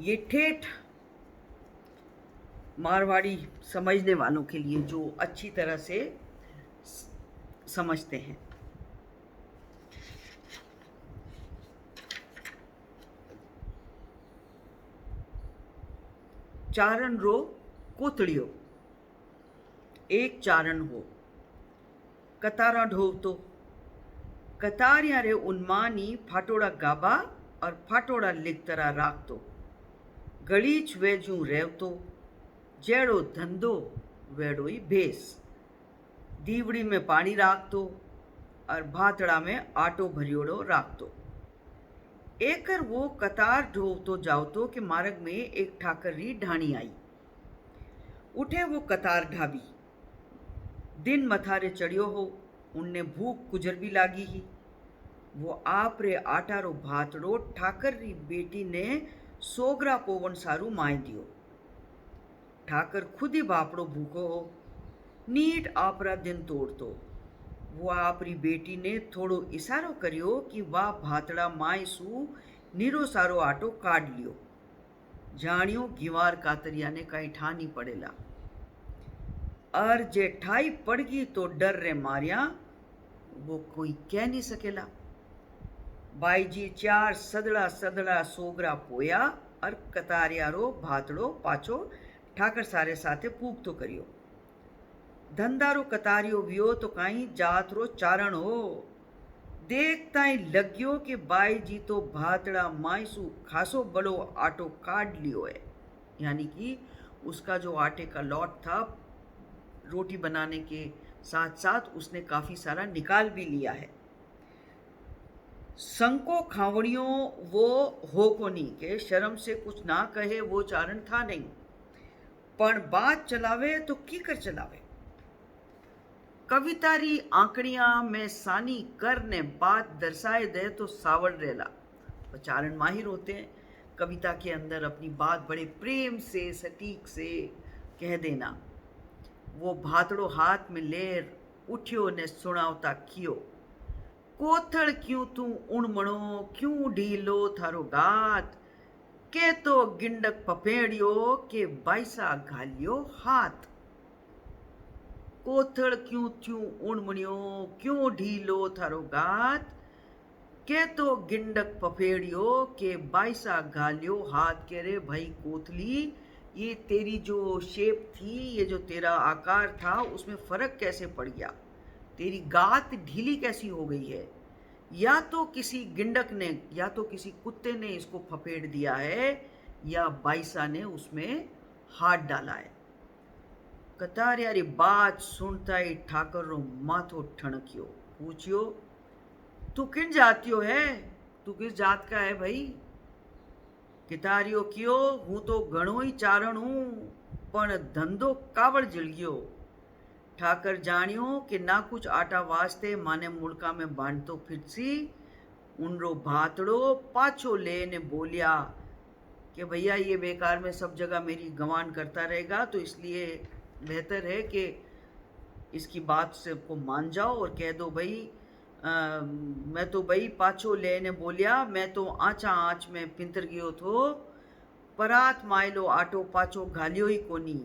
ये ठेठ मारवाड़ी समझने वालों के लिए जो अच्छी तरह से समझते हैं। चारण रो कोतड़ियो एक चारण हो, कतारा ढोवतो कतारिया रे उन्मानी फाटोड़ा गाबा और फाटोड़ा लिखतरा राखतो, गलीच वेजू रेवतो, जेड़ो धंधो वेड़ोई भेस, दीवड़ी में पानी राखतो और भातड़ा में आटो भरियोड़ो राखतो। एकर वो कतार ढोवतो जावतो कि मार्ग में एक ठाकरी ढाणी आई। उठे वो कतार ढाबी, दिन मथारे चढ़ियो हो, उनने भूख गुजर भी लागी ही। वो आप रे आटा रो भातड़ो ठाकर री बेटी ने सोगरा पोवन सारू माय दियो। ठाकर खुद ही बापड़ो भूखो हो, नीट आपरा दिन तोड़तो। वो आपरी बेटी ने थोड़ो इशारो करियो कि वाह भातड़ा माय सू नीरो सारो आटो काट लियो। जानियो घिवार कातरिया ने कहीं ठानी पड़ेला, और जे ठाई पड़गी तो डर रे मारिया वो कोई कह नहीं सकेला। बाई जी चार सदड़ा सदड़ा सोगरा पोया और कतारिया रो भातड़ो पाछो ठाकर सारे साथे पूग तो करियो। धंधारो कतारियो वियो तो काई जात रो चारण हो, देखता ही लग्यो कि बाई जी तो भातड़ा मायसू खासो बड़ो आटो काट लियो है। यानी कि उसका जो आटे का लॉट था रोटी बनाने के साथ साथ उसने काफी सारा निकाल भी लिया है। संको खावड़ियों वो हो को नहीं के शर्म से कुछ ना कहे वो चारण था नहीं, पर बात चलावे तो की कर चलावे। कवितारी आंकड़ियां में सानी कर ने बात दर्शाए दे तो सावड़ रेला। चारण माहिर होते हैं कविता के अंदर अपनी बात बड़े प्रेम से सटीक से कह देना। वो भातड़ो हाथ में लेर उठियो ने सुनावता कियो, कोथड़ क्यों तू उणमणो क्यों ढीलो थारो गात, के तो गिंडक पपेड़ियो के बाईसा घालियो हाथ। कोथड़ क्यों क्यों उणमणियो क्यों ढीलो थारो गात, के तो गिंडक पपेड़ियो के बाईसा घालियो हाथ। कह रे भाई कोथली, ये तेरी जो शेप थी, ये जो तेरा आकार था, उसमें फर्क कैसे पड़ गया? तेरी गात ढीली कैसी हो गई है? या तो किसी गिंडक ने या तो किसी कुत्ते ने इसको फपेड़ दिया है या बाईसा ने उसमें हाथ डाला है। कतारियारी बात सुनता ही ठाकर रो माथो ठणकियो, पूछियो तू किन जातियो है, तू किस जात का है भाई? कितारियो कियो हूँ तो घणो ही चारण हूँ, पण धंधो कावड़ जिलगियो। ठाकर जानियो कि ना कुछ आटा वास्ते माने मुड़का में बांधतो फिरसी। उनरो भातड़ो पाछो ले ने बोलिया कि भैया ये बेकार में सब जगह मेरी गवान करता रहेगा, तो इसलिए बेहतर है कि इसकी बात से को मान जाओ और कह दो भाई मैं तो भाई पाछो ले ने बोलिया, मैं तो आँचा आँच में पिंतर गयो थो, परात मायलो आटो पाछो घालियो ही कोनी।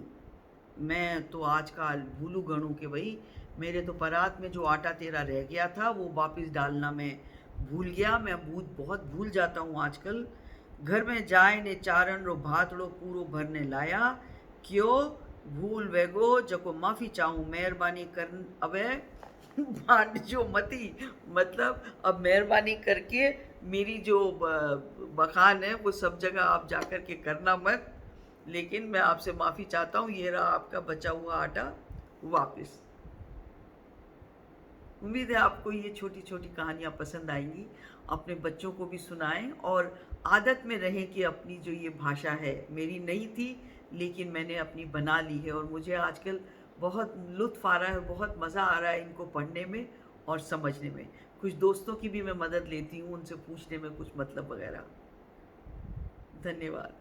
मैं तो आजकल भूलू गणू के भाई मेरे तो परात में जो आटा तेरा रह गया था वो वापस डालना मैं भूल गया। मैं बहुत भूल जाता हूँ आजकल। घर में जाए ने चारण रो भातड़ो पूरो भरने लाया, क्यों भूल वेगो जको माफ़ी चाहूँ मेहरबानी कर अबे बांट जो मती, मतलब अब मेहरबानी करके मेरी जो बखान है वो सब जगह आप जाकर के करना मत, लेकिन मैं आपसे माफ़ी चाहता हूँ। ये रहा आपका बचा हुआ आटा वापस। उम्मीद है आपको ये छोटी छोटी कहानियाँ पसंद आएंगी। अपने बच्चों को भी सुनाएं और आदत में रहें कि अपनी जो ये भाषा है मेरी नहीं थी लेकिन मैंने अपनी बना ली है और मुझे आजकल बहुत लुत्फ़ आ रहा है, बहुत मज़ा आ रहा है इनको पढ़ने में और समझने में। कुछ दोस्तों की भी मैं मदद लेती हूँ, उनसे पूछने में कुछ मतलब वगैरह। धन्यवाद।